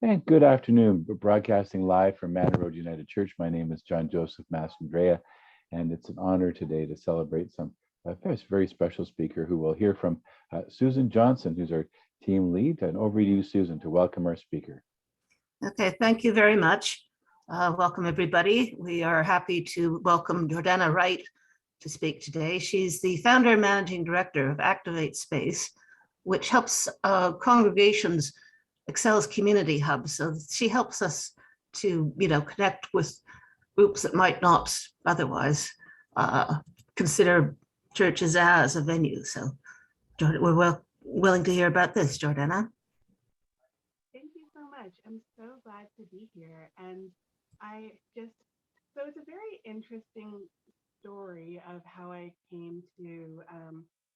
And good afternoon. We're broadcasting live from Manor Road United Church. My name is John Joseph Mastrandrea, and it's an honor today to celebrate some very special speaker who we'll hear from, Susan Johnson, who's our team lead. And over to you, Susan, to welcome our speaker. Okay, thank you very much. Welcome, everybody. We are happy to welcome Jordana Wright to speak today. She's the founder and managing director of Activate Space, which helps congregations excel as community hubs. So she helps us to, connect with groups that might not otherwise consider churches as a venue. So we're willing to hear about this, Jordana. Thank you so much. I'm so glad to be here. And so it's a very interesting story of how I came to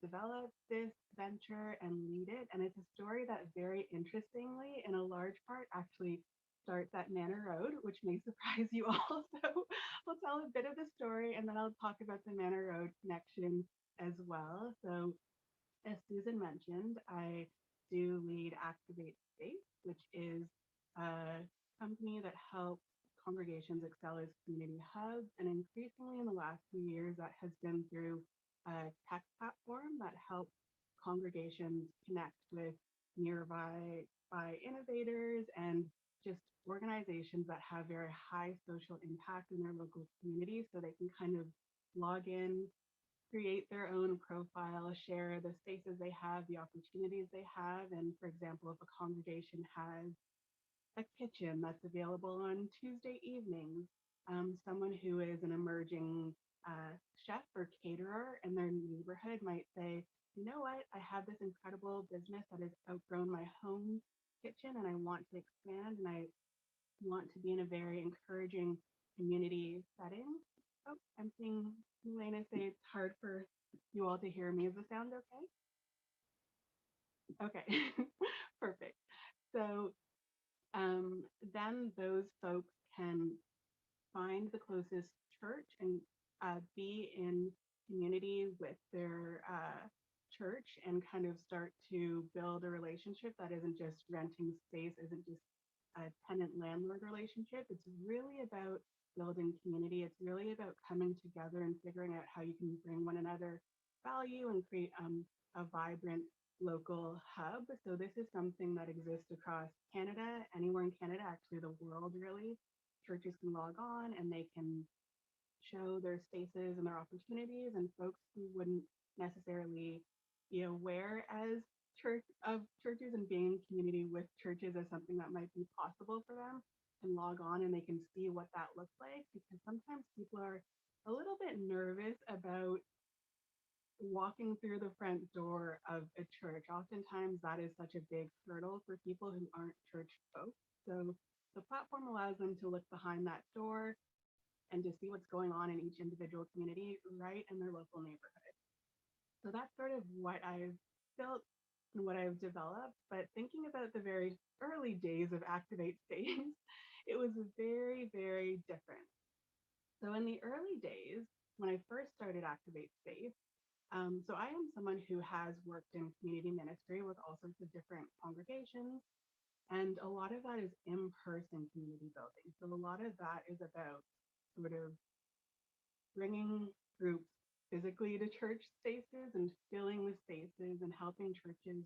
develop this venture and lead it. And it's a story that very interestingly, in a large part, actually starts at Manor Road, which may surprise you all. So I'll tell a bit of the story and then I'll talk about the Manor Road connection as well. So as Susan mentioned, I do lead Activate Space, which is a company that helps congregations excel as community hubs. And increasingly in the last few years, that has been through a tech platform that helps congregations connect with nearby by innovators and just organizations that have very high social impact in their local community so they can kind of log in, create their own profile, share the spaces they have, the opportunities they have. And for example, if a congregation has a kitchen that's available on Tuesday evenings, someone who is an emerging chef or caterer in their neighborhood might say, you know what, I have this incredible business that has outgrown my home kitchen and I want to expand and I want to be in a very encouraging community setting. Oh, I'm seeing Elena say it's hard for you all to hear me. Is the sound okay? Okay, perfect. So then those folks can find the closest church and be in community with their church and kind of start to build a relationship that isn't just renting space, isn't just a tenant landlord relationship. It's really about building community. It's really about coming together and figuring out how you can bring one another value and create a vibrant local hub. So this is something that exists across Canada, anywhere in Canada, actually the world really. Churches can log on and they can show their spaces and their opportunities, and folks who wouldn't necessarily be aware as churches and being in community with churches as something that might be possible for them can log on and they can see what that looks like, because sometimes people are a little bit nervous about walking through the front door of a church. Oftentimes that is such a big hurdle for people who aren't church folks. So the platform allows them to look behind that door and to see what's going on in each individual community right in their local neighborhood. So that's sort of what I've built and what I've developed. But thinking about the very early days of Activate Space, it was very, very different. So in the early days, when I first started Activate Space, so I am someone who has worked in community ministry with all sorts of different congregations, and a lot of that is in-person community building. So a lot of that is about sort of bringing groups physically to church spaces and filling the spaces and helping churches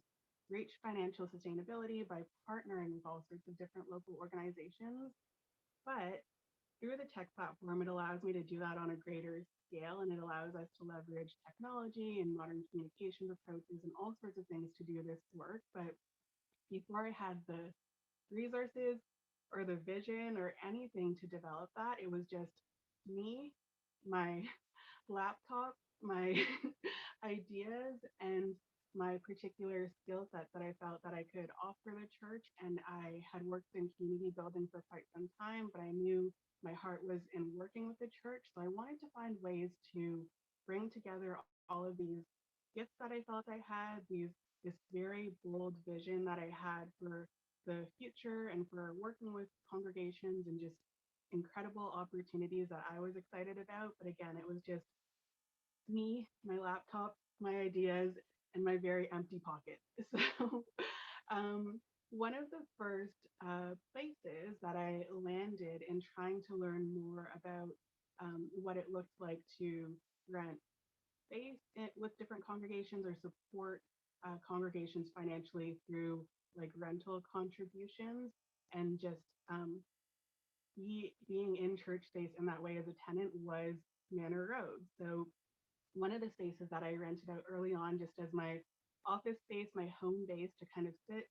reach financial sustainability by partnering with all sorts of different local organizations. But through the tech platform, it allows me to do that on a greater scale, and it allows us to leverage technology and modern communications approaches and all sorts of things to do this work. But before I had the resources or the vision or anything to develop that, it was just me, my laptop, my ideas, and my particular skill set that I felt that I could offer the church. And I had worked in community building for quite some time, but I knew my heart was in working with the church. So I wanted to find ways to bring together all of these gifts that I felt I had, this very bold vision that I had for the future and for working with congregations and just incredible opportunities that I was excited about. But again, it was just me, my laptop, my ideas, and my very empty pocket. So one of the first places that I landed in trying to learn more about what it looks like to rent space with different congregations or support congregations financially through like rental contributions and just being in church space in that way as a tenant was Manor Road. So one of the spaces that I rented out early on just as my office space, my home base to kind of sit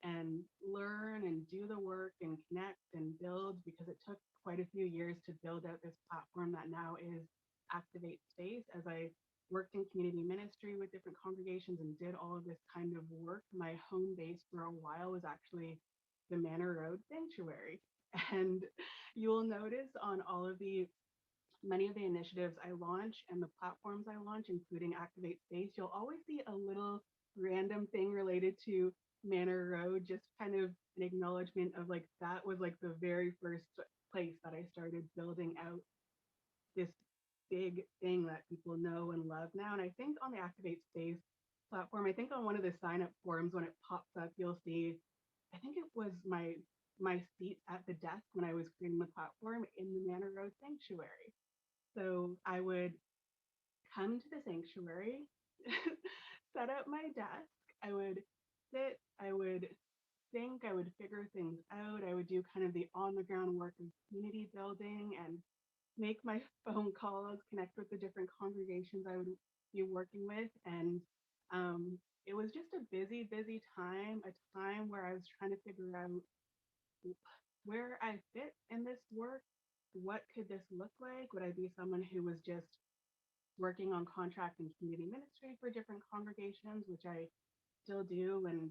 and learn and do the work and connect and build because it took quite a few years to build out this platform that now is Activate Space. As I worked in community ministry with different congregations and did all of this kind of work, my home base for a while was actually the Manor Road Sanctuary. And you will notice on all of the many of the initiatives I launch and the platforms I launch, including Activate Space, you'll always see a little random thing related to Manor Road, just kind of an acknowledgement of like that was like the very first place that I started building out this big thing that people know and love now. And I think on the Activate Space platform, I think on one of the sign up forms when it pops up, you'll see, I think it was my seat at the desk when I was creating the platform in the Manor Road Sanctuary. So I would come to the sanctuary, set up my desk, I would sit, I would think, I would figure things out, I would do kind of the on the ground work of community building and make my phone calls, connect with the different congregations I would be working with. And it was just a busy, busy time, a time where I was trying to figure out where I fit in this work. What could this look like? Would I be someone who was just working on contract and community ministry for different congregations, which I still do and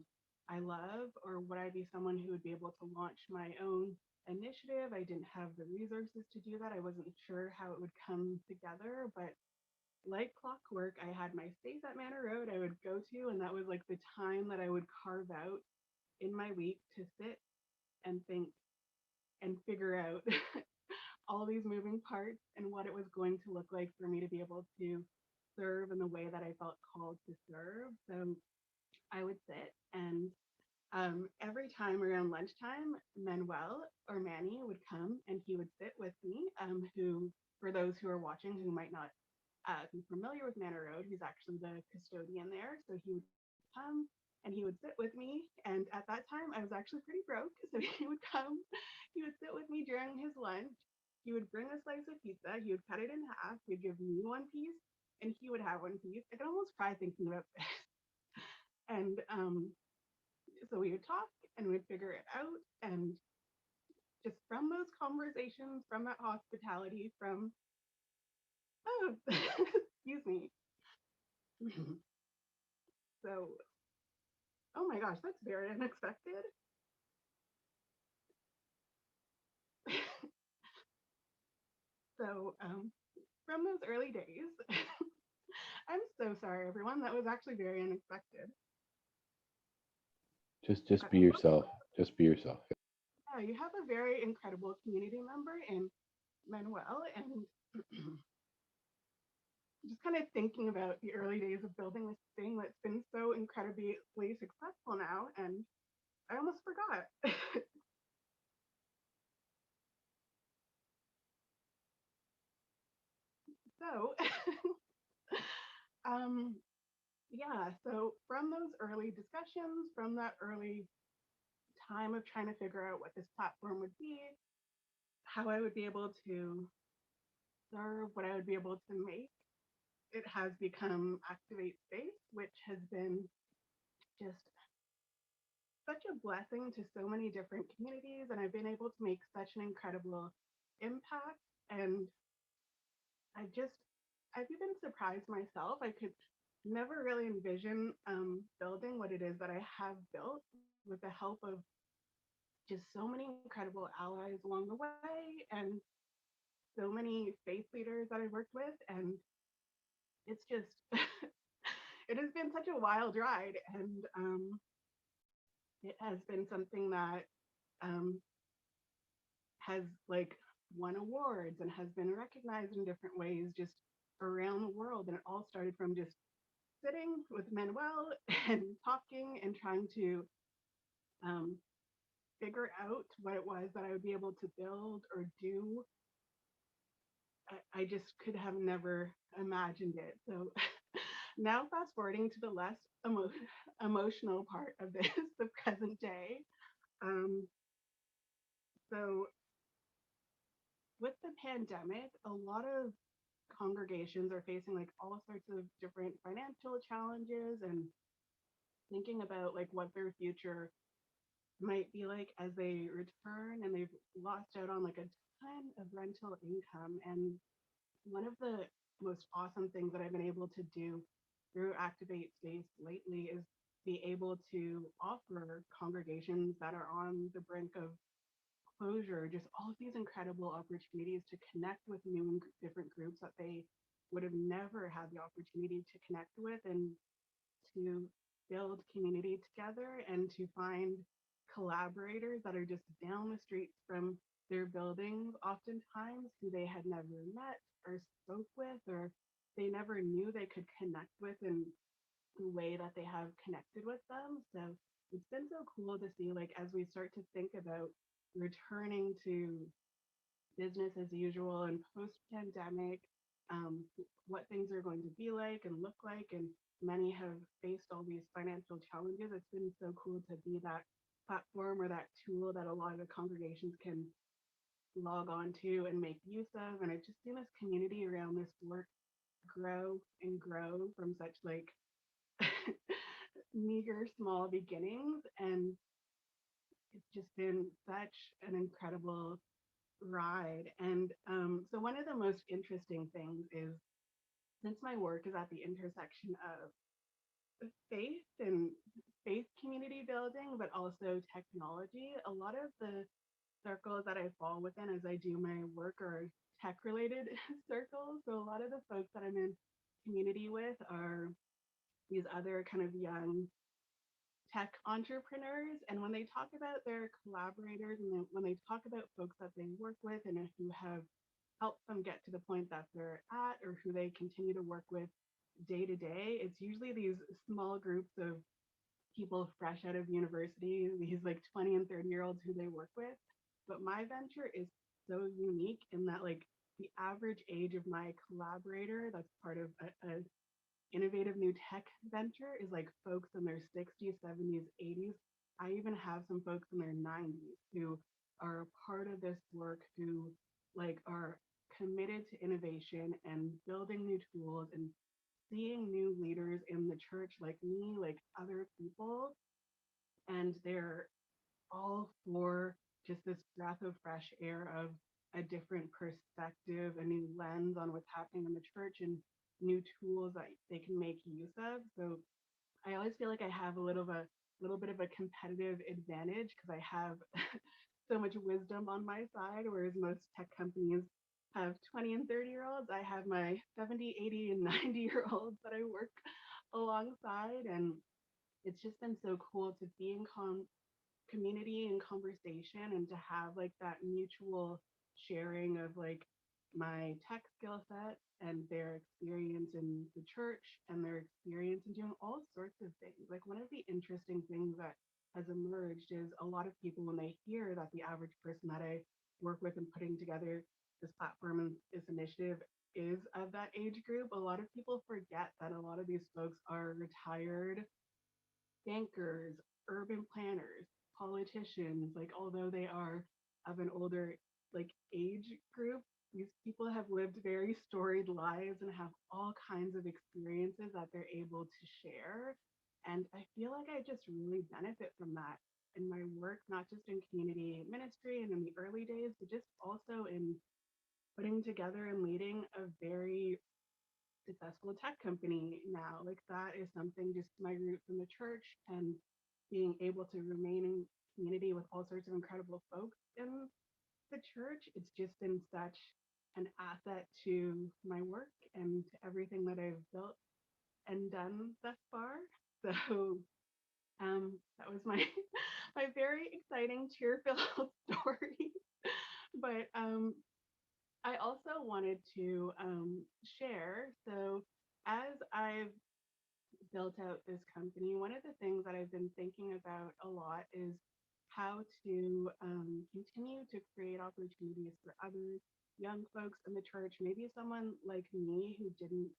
I love? Or would I be someone who would be able to launch my own initiative? I didn't have the resources to do that. I wasn't sure how it would come together, but like clockwork, I had my space at Manor Road I would go to, and that was like the time that I would carve out in my week to sit and think and figure out all these moving parts and what it was going to look like for me to be able to serve in the way that I felt called to serve. So I would sit and every time around lunchtime, Manuel or Manny would come and he would sit with me, who, for those who are watching who might not be familiar with Manor Road, he's actually the custodian there. So he would come and he would sit with me. And at that time, I was actually pretty broke. So he would come, he would sit with me during his lunch. He would bring a slice of pizza, he would cut it in half, he'd give me one piece, and he would have one piece. I can almost cry thinking about this. And so we would talk and we'd figure it out. And just from those conversations, from that hospitality, from, oh, excuse me. So, oh my gosh, that's very unexpected. So, from those early days, I'm so sorry, everyone. That was actually very unexpected. Just be yourself. Just be yourself. Yeah, you have a very incredible community member in Manuel, and just kind of thinking about the early days of building this thing that's been so incredibly successful now, and I almost forgot. So, um, yeah, so from those early discussions, from that early time of trying to figure out what this platform would be, how I would be able to serve, what I would be able to make, it has become Activate Space, which has been just such a blessing to so many different communities. And I've been able to make such an incredible impact. And I've even surprised myself. I could never really envision building what it is that I have built with the help of just so many incredible allies along the way and so many faith leaders that I've worked with. And it's just, it has been such a wild ride. And it has been something that um, has like won awards and has been recognized in different ways just around the world. And it all started from just sitting with Manuel and talking and trying to um, figure out what it was that I would be able to build or do. I just could have never imagined it. So now, fast forwarding to the less emotional part of this, the present day. Um, so, with the pandemic, a lot of congregations are facing like all sorts of different financial challenges and thinking about like what their future might be like as they return, and they've lost out on like a ton of rental income. And one of the most awesome things that I've been able to do through Activate Space lately is be able to offer congregations that are on the brink of closure just all of these incredible opportunities to connect with new and different groups that they would have never had the opportunity to connect with, and to build community together and to find collaborators that are just down the streets from their buildings, oftentimes who they had never met or spoke with, or they never knew they could connect with in the way that they have connected with them. So it's been so cool to see, like, as we start to think about returning to business as usual and post pandemic, um, what things are going to be like and look like. And many have faced all these financial challenges. It's been so cool to be that platform or that tool that a lot of the congregations can log on to and make use of. And I've just seen this community around this work grow and grow from such like meager small beginnings. And it's just been such an incredible ride. And so one of the most interesting things is, since my work is at the intersection of faith and faith community building, but also technology, a lot of the circles that I fall within as I do my work are tech related circles. So a lot of the folks that I'm in community with are these other kind of young tech entrepreneurs. And when they talk about their collaborators, and when they talk about folks that they work with and who have helped them get to the point that they're at, or who they continue to work with day to day, it's usually these small groups of people fresh out of university, these like 20 and 30-year olds who they work with. But my venture is so unique in that, like, the average age of my collaborator that's part of a innovative new tech venture is like folks in their 60s, 70s, 80s. I even have some folks in their 90s who are a part of this work, who like are committed to innovation and building new tools and seeing new leaders in the church like me, like other people. And they're all for just this breath of fresh air of a different perspective, a new lens on what's happening in the church, and new tools that they can make use of. So I always feel like I have a little bit of a competitive advantage because I have so much wisdom on my side, whereas most tech companies have 20 and 30-year olds. I have my 70, 80, and 90-year olds that I work alongside. And it's just been so cool to be in community and conversation, and to have like that mutual sharing of like my tech skill set and their experience in the church and their experience in doing all sorts of things. Like, one of the interesting things that has emerged is a lot of people, when they hear that the average person that I work with in putting together this platform and this initiative is of that age group, a lot of people forget that a lot of these folks are retired bankers, urban planners, politicians. Like, although they are of an older like age group, these people have lived very storied lives and have all kinds of experiences that they're able to share. And I feel like I just really benefit from that in my work, not just in community ministry and in the early days, but just also in putting together and leading a very successful tech company now. Like, that is something, just my roots in the church and being able to remain in community with all sorts of incredible folks in the church. It's just been such an asset to my work and to everything that I've built and done thus far. So that was my my very exciting tear-filled story. But I also wanted to share. So, as I've built out this company, one of the things that I've been thinking about a lot is how to continue to create opportunities for other young folks in the church, maybe someone like me who didn't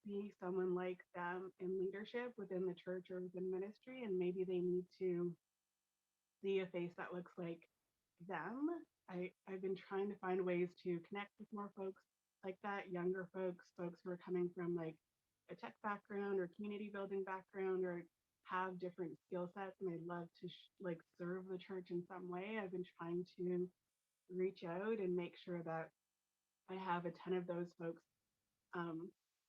see someone like them in leadership within the church or within ministry, and maybe they need to see a face that looks like them. I've been trying to find ways to connect with more folks like that, younger folks, folks who are coming from like a tech background or community building background or have different skill sets, and I'd love to like serve the church in some way. I've been trying to reach out and make sure that I have a ton of those folks. um,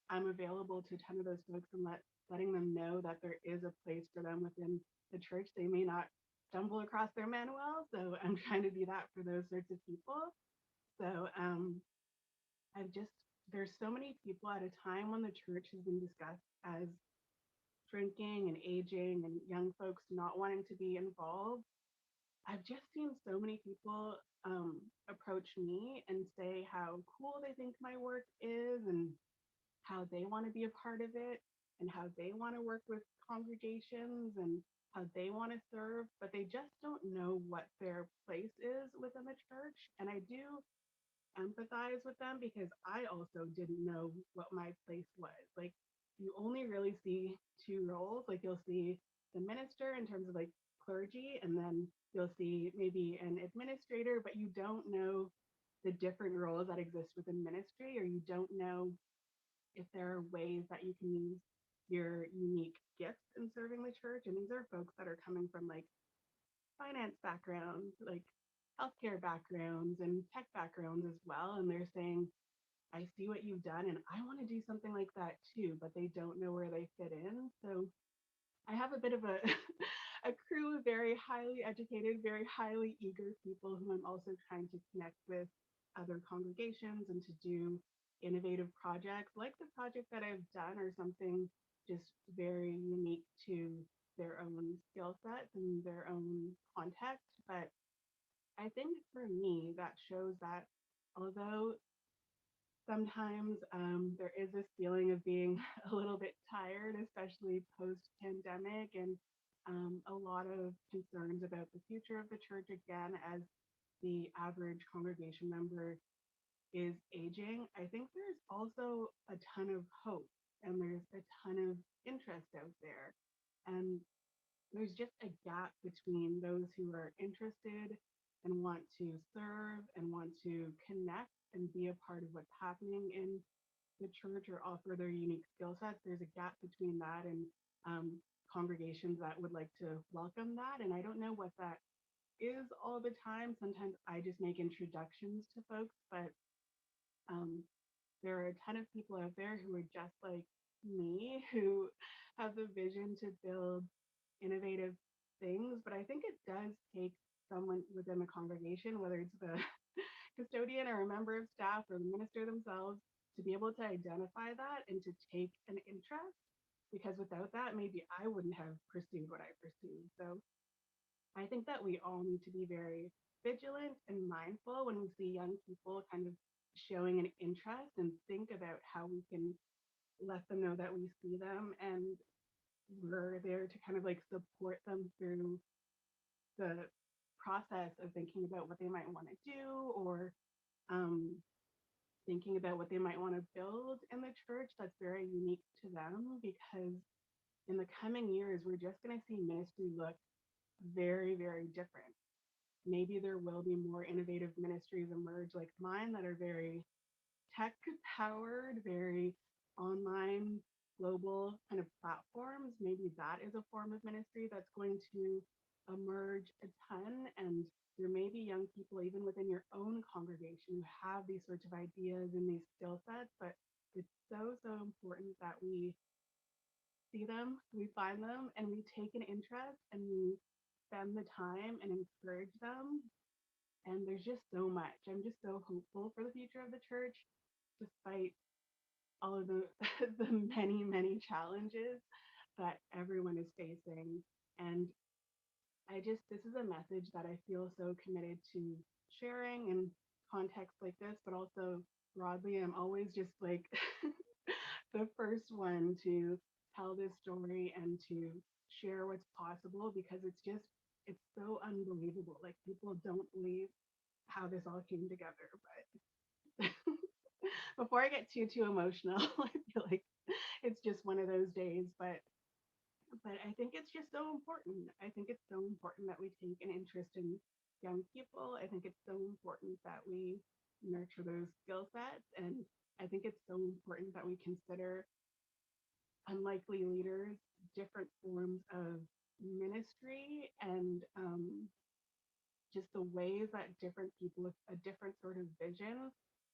I'm available to a ton of those folks and letting them know that there is a place for them within the church. They may not stumble across their manual, so I'm trying to do that for those sorts of people. So I've just there's so many people at a time when the church has been discussed as shrinking and aging and young folks not wanting to be involved. I've just seen so many people approach me and say how cool they think my work is and how they want to be a part of it and how they want to work with congregations and how they want to serve, but they just don't know what their place is within the church. And I do empathize with them because I also didn't know what my place was. Like, you only really see two roles. Like, you'll see the minister in terms of like clergy, and then you'll see maybe an administrator, but you don't know the different roles that exist within ministry, or you don't know if there are ways that you can use your unique gifts in serving the church. And these are folks that are coming from like finance backgrounds, like healthcare backgrounds and tech backgrounds as well. And they're saying, I see what you've done and I want to do something like that too, but they don't know where they fit in. So I have a bit of a a crew of very highly educated, very highly eager people who I'm also trying to connect with other congregations and to do innovative projects like the project that I've done, or something just very unique to their own skill sets and their own context. But I think for me, that shows that although sometimes there is this feeling of being a little bit tired, especially post pandemic, and a lot of concerns about the future of the church again as the average congregation member is aging. I think there's also a ton of hope and there's a ton of interest out there. And there's just a gap between those who are interested and want to serve and want to connect and be a part of what's happening in the church or offer their unique skill sets. There's a gap between that and congregations that would like to welcome that. And I don't know what that is all the time. Sometimes I just make introductions to folks, but um, there are a ton of people out there who are just like me, who have the vision to build innovative things. But I think it does take someone within the congregation, whether it's the custodian or a member of staff or the minister themselves, to be able to identify that and to take an interest. Because without that, maybe I wouldn't have pursued what I pursued. So I think that we all need to be very vigilant and mindful when we see young people kind of showing an interest, and think about how we can let them know that we see them and we're there to kind of like support them through the process of thinking about what they might want to do, or um, thinking about what they might want to build in the church that's very unique to them. Because in the coming years, we're just going to see ministry look very, very different. Maybe there will be more innovative ministries emerge like mine that are very tech powered, very online, global kind of platforms. Maybe that is a form of ministry that's going to emerge a ton. And there may be young people, even within your own congregation, who have these sorts of ideas and these skill sets. But it's so, so important that we see them, we find them, and we take an interest and we spend the time and encourage them. And there's just so much. I'm just so hopeful for the future of the church, despite all of the the many, many challenges that everyone is facing. And this is a message that I feel so committed to sharing in contexts like this, but also broadly. I'm always just like the first one to tell this story and to share what's possible, because it's so unbelievable. Like, people don't believe how this all came together. But before I get too emotional, I feel like it's just one of those days. But I think it's just so important. I think it's so important that we take an interest in young people. I think it's so important that we nurture those skill sets. And I think it's so important that we consider unlikely leaders, different forms of ministry, and just the ways that different people with a different sort of vision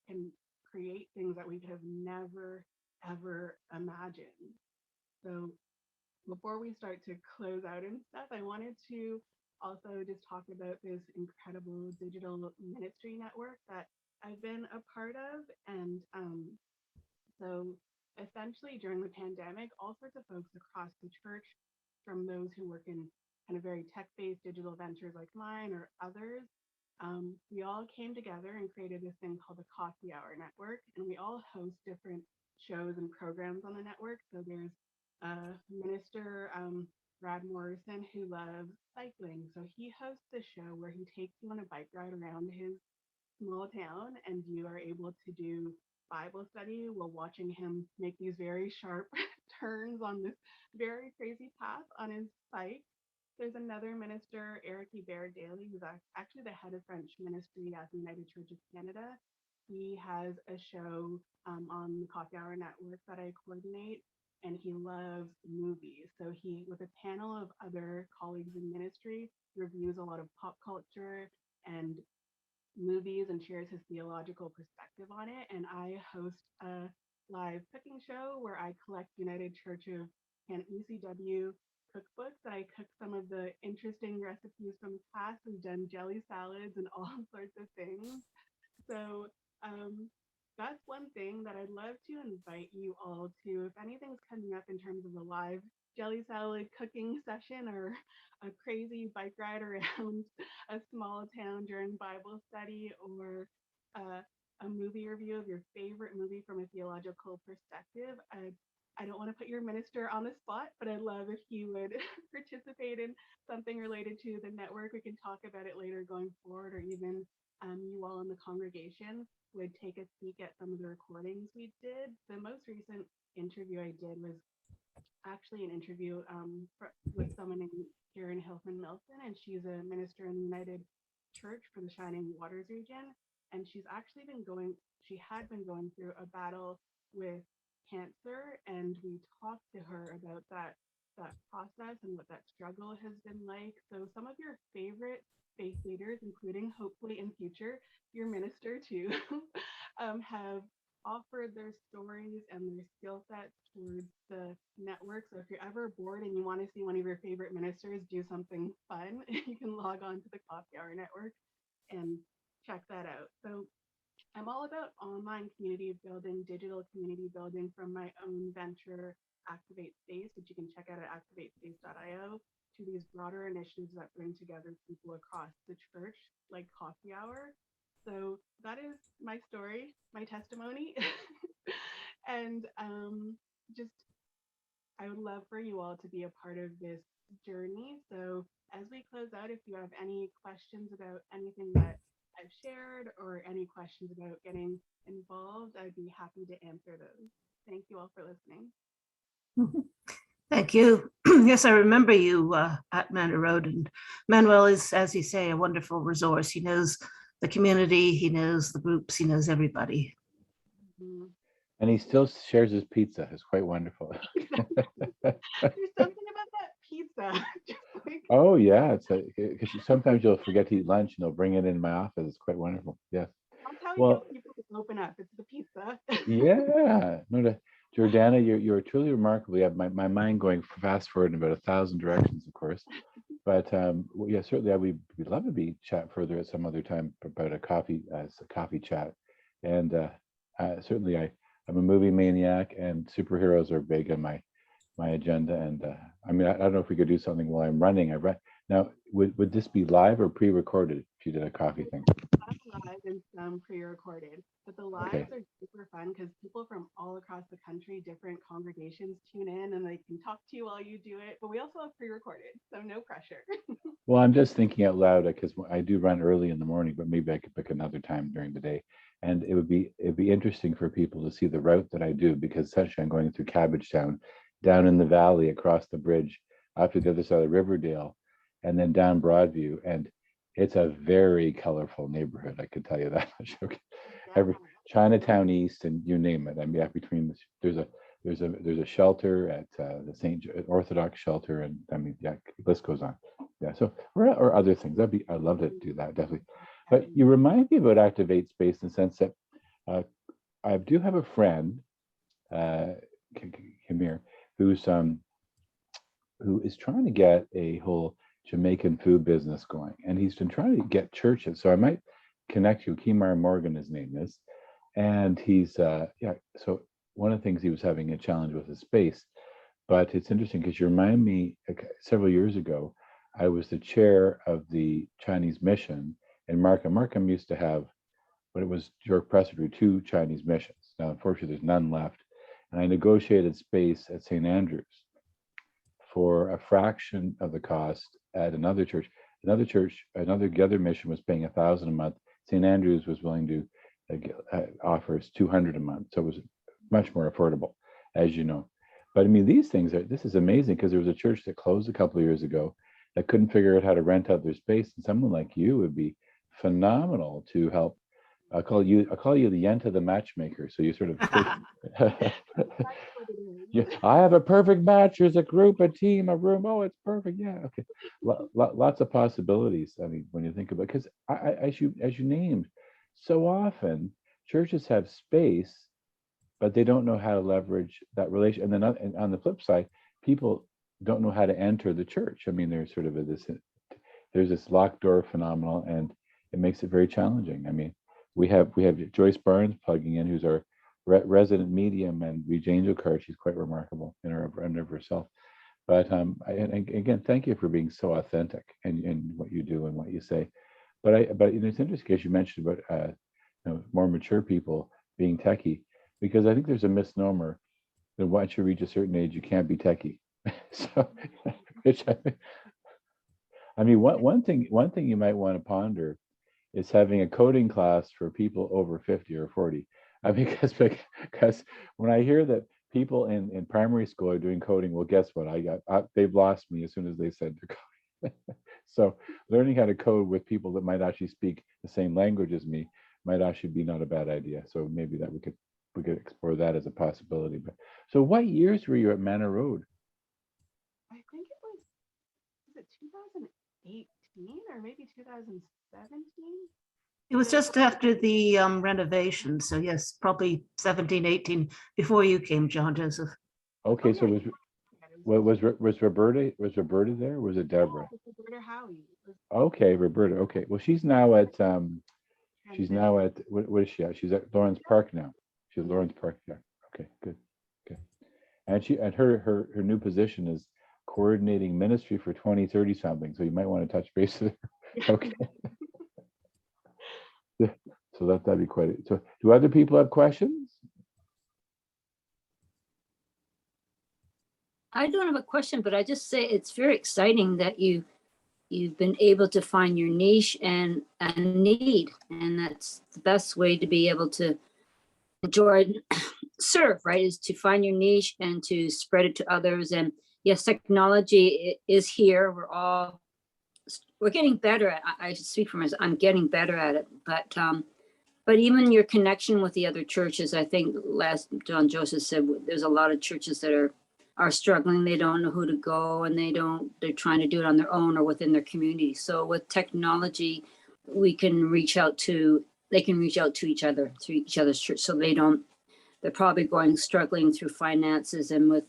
can create things that we could have never, ever imagined. So before we start to close out and stuff, I wanted to also just talk about this incredible digital ministry network that I've been a part of. And so essentially during the pandemic, all sorts of folks across the church, from those who work in kind of very tech-based digital ventures like mine or others, we all came together and created this thing called the Coffee Hour Network. And we all host different shows and programs on the network. So there's minister, Brad Morrison, who loves cycling. So he hosts a show where he takes you on a bike ride around his small town, and you are able to do Bible study while watching him make these very sharp turns on this very crazy path on his bike. There's another minister, Eric Baird Daly, who's actually the head of French ministry at the United Church of Canada. He has a show on the Coffee Hour Network that I coordinate, and he loves movies. So he, with a panel of other colleagues in ministry, reviews a lot of pop culture and movies and shares his theological perspective on it. And I host a live cooking show where I collect United Church of Canada UCW cookbooks, and I cook some of the interesting recipes from the past. We've done jelly salads and all sorts of things. So that's one thing that I'd love to invite you all to. If anything's coming up in terms of a live jelly salad cooking session, or a crazy bike ride around a small town during Bible study, or a movie review of your favorite movie from a theological perspective, I don't want to put your minister on the spot, but I'd love if you would participate in something related to the network. We can talk about it later going forward, or even you all in the congregation would take a peek at some of the recordings we did. The most recent interview I did was actually an interview with someone named Karen Hilton Milson, and she's a minister in the United Church for the Shining Waters region. And she had been going through a battle with cancer, and we talked to her about that process and what that struggle has been like. So some of your favorite faith leaders, including hopefully in future your minister too, have offered their stories and their skill sets towards the network. So if you're ever bored and you want to see one of your favorite ministers do something fun, you can log on to the Coffee Hour Network and check that out. So I'm all about online community building, digital community building from my own venture, Activate Space, which you can check out at activatespace.io, to these broader initiatives that bring together people across the church, like Coffee Hour. So that is my story, my testimony. And just, I would love for you all to be a part of this journey. So as we close out, if you have any questions about anything that I've shared, or any questions about getting involved, I'd be happy to answer those. Thank you all for listening. Thank you. Yes, I remember you at Manor Road, and Manuel is, as you say, a wonderful resource. He knows the community, he knows the groups, he knows everybody. Mm-hmm. And he still shares his pizza. It's quite wonderful. There's something about that pizza. Oh yeah, it's because sometimes you'll forget to eat lunch and they'll bring it in my office. It's quite wonderful. Yes. That's how you get people to open up. It's the pizza. Yeah. No, Jordana, you're truly remarkable. You have my mind going fast forward in about 1,000 directions, of course. But yeah, certainly we'd love to chat further at some other time about a coffee chat. And certainly I'm a movie maniac, and superheroes are big on my agenda. And I mean, I don't know if we could do something while I'm running. Now, would this be live or pre-recorded if you did a coffee thing? Live and some pre-recorded, but the lives Okay. are super fun because people from all across the country, different congregations tune in and they can talk to you while you do it. But we also have pre-recorded, so no pressure. Well, I'm just thinking out loud because I do run early in the morning, but maybe I could pick another time during the day. And it'd be interesting for people to see the route that I do, because essentially I'm going through Cabbagetown, down in the valley, across the bridge, out to the other side of Riverdale, and then down Broadview. And it's a very colorful neighborhood, I could tell you that much. Okay. Every Chinatown East, and you name it. I mean, yeah, between this, there's a shelter at the Orthodox shelter, and I mean, yeah, the list goes on. Yeah, so or other things. I'd love to do that, definitely. But you remind me about Activate Space in the sense that I do have a friend, Kamir, who is trying to get a whole Jamaican food business going, and he's been trying to get churches. So I might connect you. Kemar Morgan, his name is, and he's yeah. So one of the things, he was having a challenge with his space, but it's interesting because you remind me, several years ago, I was the chair of the Chinese mission in Markham. Markham used to have, when it was York Presbytery, 2 Chinese missions. Now, unfortunately, there's none left. And I negotiated space at St. Andrews for a fraction of the cost at another church. The other mission was paying $1,000 a month. St. Andrews was willing to offer us $200 a month. So it was much more affordable, as you know. But I mean, this is amazing, because there was a church that closed a couple of years ago that couldn't figure out how to rent out their space. And someone like you would be phenomenal to help. I'll call you the Yenta the matchmaker. So you sort of yeah, I have a perfect match. There's a group, a team, a room. Oh, it's perfect. Yeah, okay. Lots of possibilities. I mean, when you think about it, because as you named, so often churches have space, but they don't know how to leverage that relation. And then on the flip side, people don't know how to enter the church. I mean, there's sort of there's this locked door phenomenon, and it makes it very challenging. I mean, we have Joyce Barnes plugging in, who's our resident medium and reads angel cards. She's quite remarkable in and of herself. But and again, thank you for being so authentic in what you do and what you say. But it's interesting because you mentioned about more mature people being techie, because I think there's a misnomer that once you reach a certain age, you can't be techie. So, I mean, one thing you might want to ponder is having a coding class for people over 50 or 40. I mean, because when I hear that people in primary school are doing coding, well, guess what? They've lost me as soon as they said they're coding. So learning how to code with people that might actually speak the same language as me might actually be not a bad idea. So maybe that we could explore that as a possibility. But so what years were you at Manor Road? I think was it 2018 or maybe 2017? It was just after the renovation. So yes, probably 17, 18, before you came, John Joseph. Okay, so was Roberta there? Or was it Deborah? Roberta Howie. Okay, Roberta. Okay, well, she's now at what is she at? She's at Lawrence Park now. She's at Lawrence Park. Yeah. Okay, good. Okay, and her new position is coordinating ministry for 2030 something. So you might want to touch base with her. Okay. So that'd be quite it. So do other people have questions? I don't have a question, but I just say it's very exciting that you've been able to find your niche and need, and that's the best way to be able to enjoy serve, right, is to find your niche and to spread it to others. And yes, technology is here. We're getting better at, I speak for myself, I'm getting better at it, but even your connection with the other churches, I think last John Joseph said, there's a lot of churches that are struggling. They don't know who to go, and they're trying to do it on their own or within their community. So with technology, they can reach out to each other through each other's church. So they're probably struggling through finances, and with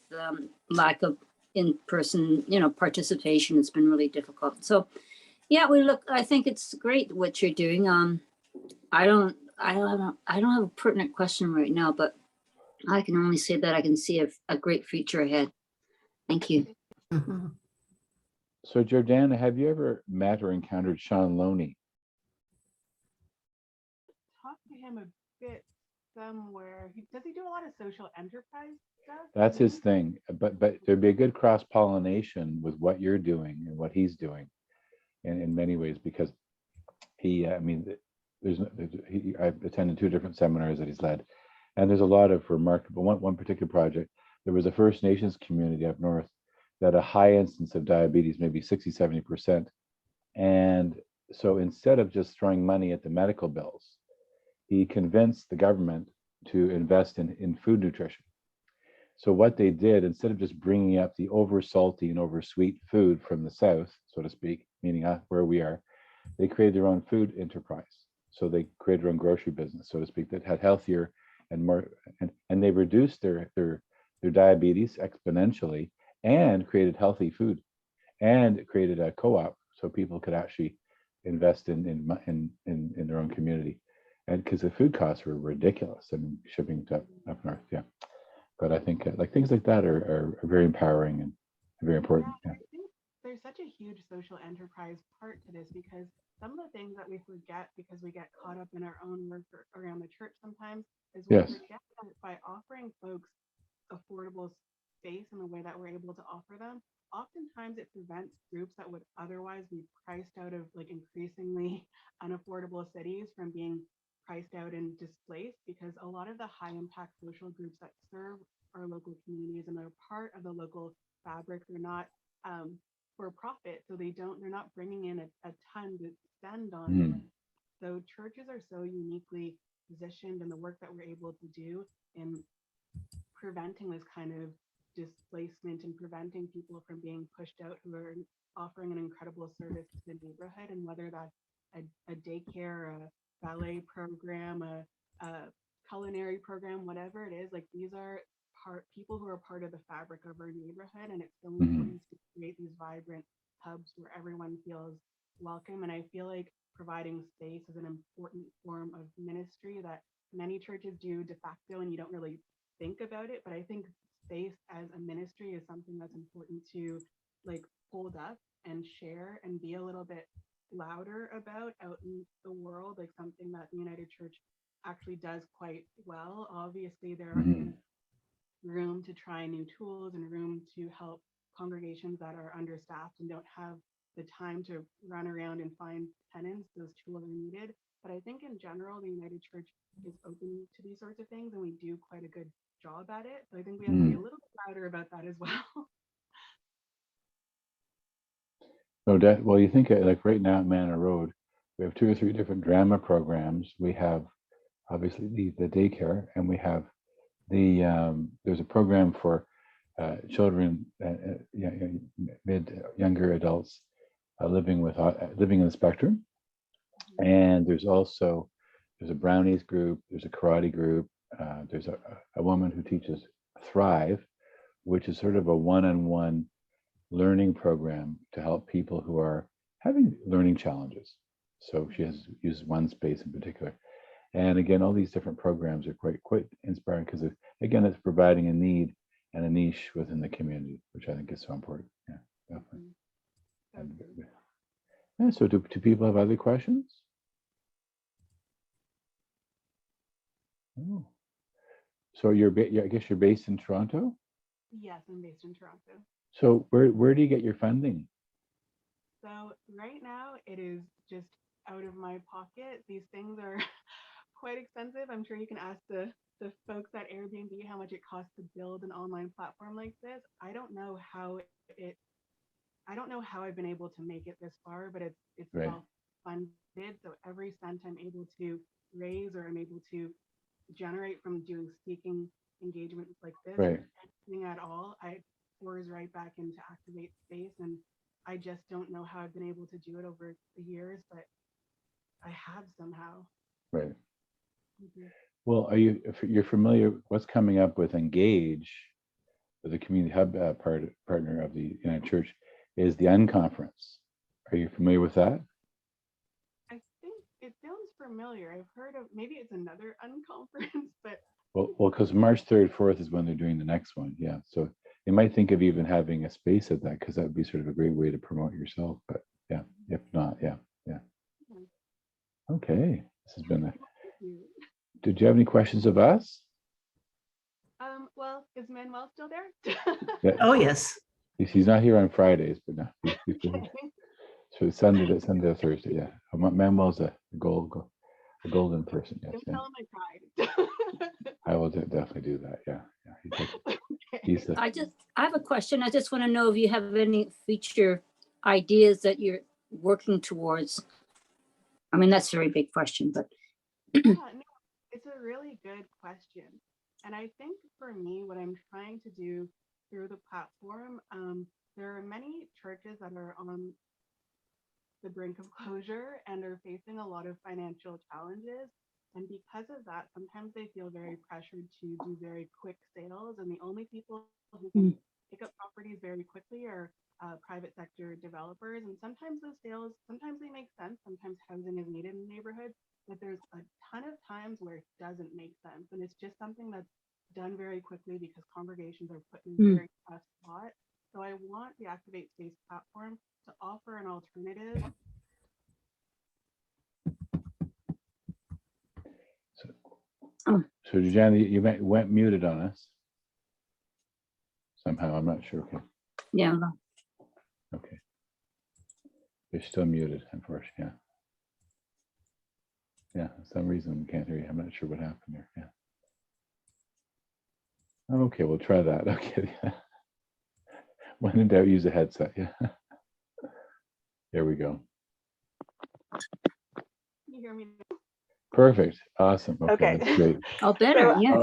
lack of in-person, participation, it's been really difficult. So yeah, I think it's great what you're doing. I don't have a pertinent question right now, but I can only say that I can see a great future ahead. Thank you. Mhm. So Jordana, have you ever met or encountered Sean Loney? Talked to him a bit. them where does he do a lot of social enterprise stuff? That's his thing. But there'd be a good cross pollination with what you're doing and what he's doing, in many ways, because I mean, I've attended 2 different seminars that he's led, and there's a lot of remarkable. One particular project, there was a First Nations community up north that had a high instance of diabetes, maybe 60-70%, and so instead of just throwing money at the medical bills, he convinced the government to invest in food nutrition. So what they did, instead of just bringing up the over salty and over sweet food from the south, so to speak, meaning where we are, they created their own food enterprise. So they created their own grocery business, so to speak, that had healthier and more, and they reduced their diabetes exponentially, and created healthy food, and created a co-op so people could actually invest in their own community, and because the food costs were ridiculous, I mean, shipping to up north, yeah. But I think like things like that are very empowering and very important. Yeah, I think there's such a huge social enterprise part to this, because some of the things that we forget because we get caught up in our own work around the church sometimes is we Yes. forget that by offering folks affordable space in the way that we're able to offer them, oftentimes it prevents groups that would otherwise be priced out of like increasingly unaffordable cities from being priced out and displaced, because a lot of the high impact social groups that serve our local communities and are part of the local fabric, they're not for profit, so they're not bringing in a ton to spend on Mm. So churches are so uniquely positioned in the work that we're able to do in preventing this kind of displacement and preventing people from being pushed out who are offering an incredible service to the neighborhood, and whether that's a daycare, a ballet program, a culinary program, whatever it is, like these are people who are part of the fabric of our neighborhood, and it's so important to create these vibrant hubs where everyone feels welcome. And I feel like providing space is an important form of ministry that many churches do de facto, and you don't really think about it, but I think space as a ministry is something that's important to like hold up and share and be a little bit louder about out in the world, like something that the United Church actually does quite well. Obviously there is room to try new tools and room to help congregations that are understaffed and don't have the time to run around and find tenants. Those tools are needed, but I think in general the United Church is open to these sorts of things, and we do quite a good job at it. So I think we have to be a little bit louder about that as well. No doubt. Well, you think like right now at Manor Road, we have 2 or 3 different drama programs. We have obviously the daycare, and we have there's a program for children, younger adults living in the spectrum, and there's a brownies group, there's a karate group, there's a woman who teaches Thrive, which is sort of a one-on-one learning program to help people who are having learning challenges. So she uses one space in particular. And again, all these different programs are quite inspiring, because again, it's providing a need and a niche within the community, which I think is so important. Yeah, definitely. Yeah, so do people have other questions? Oh. So I guess you're based in Toronto? Yes, I'm based in Toronto. So where do you get your funding? So right now it is just out of my pocket. These things are quite expensive. I'm sure you can ask the folks at Airbnb how much it costs to build an online platform like this. I don't know how I've been able to make it this far, but it's Right. self-funded. So every cent I'm able to raise or I'm able to generate from doing speaking engagements like this, Right. or anything at all, I pours right back into Activate Space. And I just don't know how I've been able to do it over the years, but I have somehow. Right. Mhm. Well, if you're familiar, what's coming up with Engage, the community hub partner of the United Church, is the Unconference. Are you familiar with that? I think it sounds familiar. I've heard of, maybe it's another unconference, but Well, because March 3rd, 4th is when they're doing the next one. Yeah. So they might think of even having a space at that, because that would be sort of a great way to promote yourself. But yeah, if not, yeah. Mhm. Okay. This has been Thank you. do you have any questions of us? Well, is Manuel still there? Yeah. Oh, yes. He's not here on Fridays, but no, he's so Sunday to Thursday. Yeah, Manuel's a golden person. Yes, Don't yeah. tell him I tried. I will definitely do that. Yeah, yeah. He's the, I have a question. I just want to know if you have any future ideas that you're working towards. I mean, that's a very big question, but Yeah, no, it's a really good question. And I think for me, what I'm trying to do through the platform, there are many churches that are on the brink of closure and are facing a lot of financial challenges. And because of that, sometimes they feel very pressured to do very quick sales. And the only people who can pick up properties very quickly are private sector developers. And sometimes those sales, sometimes they make sense. Sometimes housing is needed in the neighborhood, but there's a ton of times where it doesn't make sense. And it's just something that's done very quickly because congregations are put in a very tough spot. So I want the Activate Space platform to offer an alternative. so Jordana, you went muted on us somehow. I'm not sure. Okay. yeah. Okay. You're still muted, unfortunately. Yeah. Yeah. For some reason we can't hear you. I'm not sure what happened there. Yeah. Okay, we'll try that. Okay. When in doubt, use a headset. Yeah. There we go. Can you hear me? Perfect. Awesome. Okay. That's great. Oh, better. So, Yeah.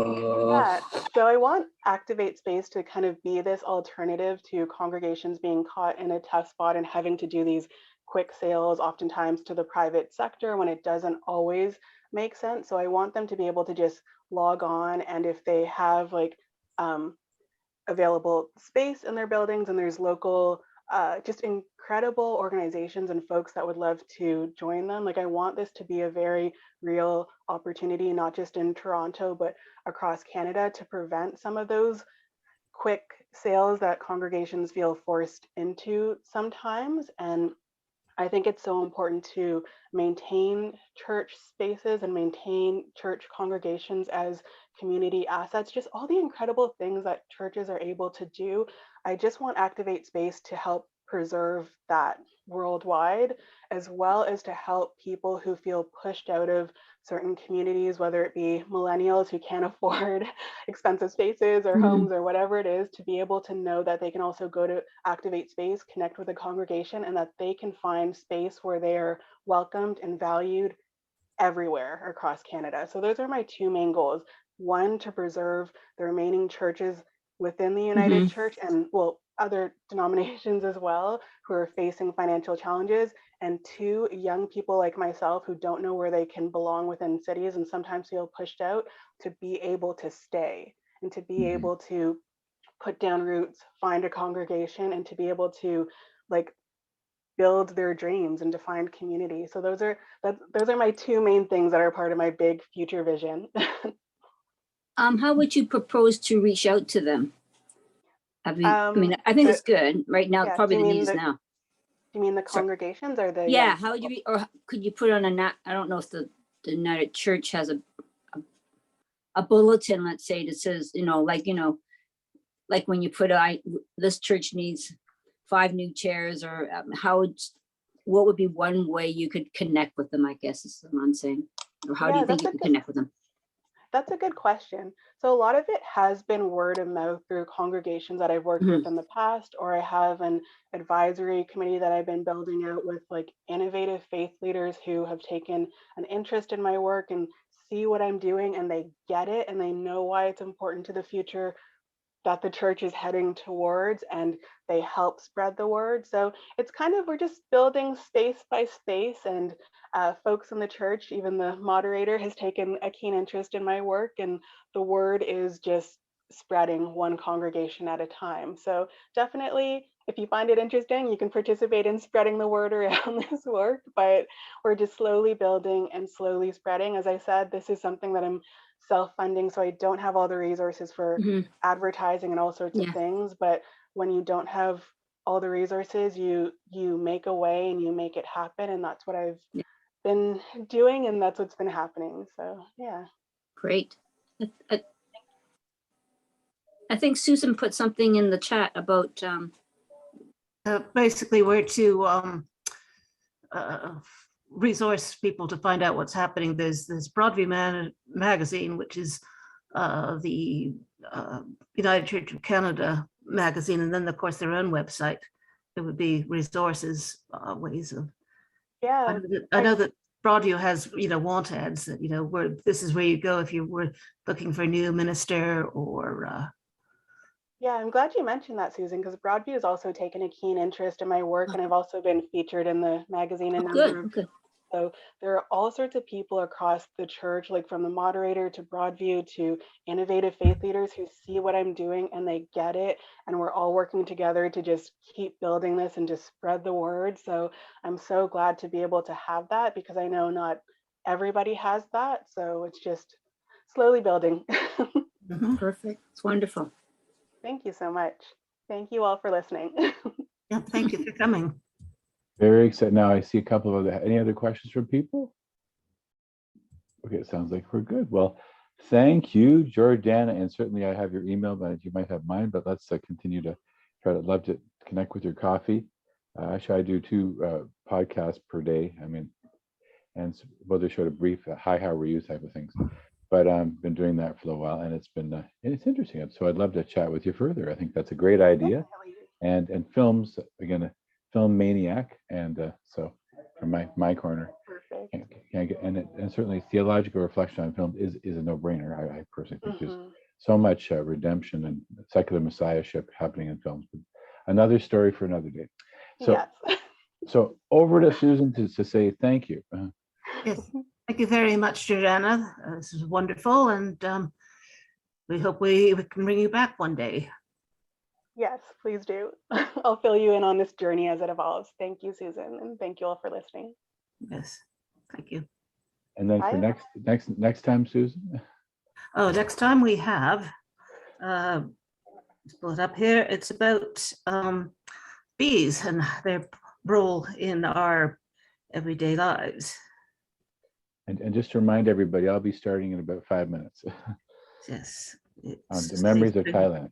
yeah. So I want Activate Space to kind of be this alternative to congregations being caught in a tough spot and having to do these quick sales, oftentimes to the private sector when it doesn't always make sense. So I want them to be able to just log on, and if they have like available space in their buildings and there's local just incredible organizations and folks that would love to join them. Like I want this to be a very real opportunity, not just in Toronto, but across Canada, to prevent some of those quick sales that congregations feel forced into sometimes. And I think it's so important to maintain church spaces and maintain church congregations as community assets, just all the incredible things that churches are able to do. I just want Activate Space to help preserve that worldwide, as well as to help people who feel pushed out of certain communities, whether it be millennials who can't afford expensive spaces or homes or whatever it is, to be able to know that they can also go to Activate Space, connect with a congregation, and that they can find space where they are welcomed and valued everywhere across Canada. So those are my two main goals. One, to preserve the remaining churches within the United Church and other denominations as well who are facing financial challenges. And two, young people like myself who don't know where they can belong within cities and sometimes feel pushed out, to be able to stay and to be able to put down roots, find a congregation, and to be able to like build their dreams and to find community. So those are my two main things that are part of my big future vision. How would you propose to reach out to them? I mean, I think it's good right now. Yeah, Probably the need is now. Do you mean the congregations or the? Yeah. How would you, or could you put on I don't know if the United Church has a bulletin, let's say, that says, like when you put this church needs 5 new chairs, or what would be one way you could connect with them, I guess is what I'm saying. Or how do you think you can connect with them? That's a good question. So a lot of it has been word of mouth through congregations that I've worked with in the past, or I have an advisory committee that I've been building out with like innovative faith leaders who have taken an interest in my work and see what I'm doing, and they get it and they know why it's important to the future that the church is heading towards, and they help spread the word. So it's kind of, we're just building space by space, and folks in the church, even the moderator, has taken a keen interest in my work, and the word is just spreading one congregation at a time. So definitely, if you find it interesting, you can participate in spreading the word around this work, but we're just slowly building and slowly spreading. As I said, this is something that I'm self-funding, so I don't have all the resources for advertising and all sorts of things. But when you don't have all the resources, you make a way and you make it happen, and that's what I've been doing, and that's what's been happening. So yeah. Great. I think Susan put something in the chat about, Basically, we're to resource people to find out what's happening. There's this Broadview magazine, which is the United Church of Canada magazine, and then of course their own website. There would be resources, ways of. Yeah, I know that Broadview has want ads that where this is where you go if you were looking for a new minister or. yeah, I'm glad you mentioned that, Susan, because Broadview has also taken a keen interest in my work, and I've also been featured in the magazine a oh, number good, of. good. So there are all sorts of people across the church, like from the moderator to Broadview to innovative faith leaders who see what I'm doing and they get it. And we're all working together to just keep building this and just spread the word. So I'm so glad to be able to have that, because I know not everybody has that. So it's just slowly building. Mhm. Perfect. It's wonderful. Thank you so much. Thank you all for listening. Yeah, thank you for coming. Very excited. Now I see a couple of any other questions from people? Okay, it sounds like we're good. Well, thank you, Jordana, and certainly I have your email, but you might have mine, but let's continue to love to connect with your coffee. Actually, I do 2 podcasts per day. I mean, and whether showed a brief, hi, how are you type of things. But I've been doing that for a while, and it's been it's interesting. So I'd love to chat with you further. I think that's a great idea. And films, again, a film maniac, and so from my corner, Perfect. can't get, and certainly theological reflection on film is a no-brainer. I personally think there's Mhm. so much redemption and secular messiahship happening in films. But another story for another day. So Yes. so over to Susan to say thank you. Yes, thank you very much, Jordana. This is wonderful, and we hope we can bring you back one day. Yes, please do. I'll fill you in on this journey as it evolves. Thank you, Susan, and thank you all for listening. Yes, thank you. And then for Bye. next time, Susan. Oh, next time we have, let's pull it up here. It's about bees and their role in our everyday lives. And just to remind everybody, I'll be starting in about 5 minutes Yes. on the memories of Thailand.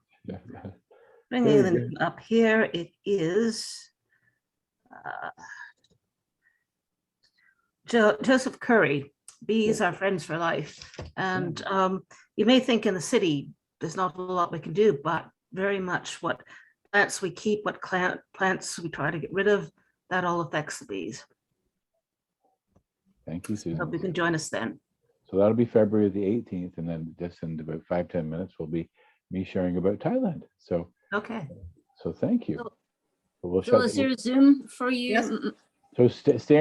Bringing them up here, it is Joseph Curry, Bees Are Friends for Life. And you may think in the city, there's not a lot we can do, but very much what plants we keep, what plants we try to get rid of, that all affects the bees. Thank you, Susan. Hope you can join us then. So that'll be February the 18th, and then just in about 5-10 minutes will be me sharing about Thailand. So Okay. so thank you. So, We'll Jill, is there a Zoom for you? Yes. So stay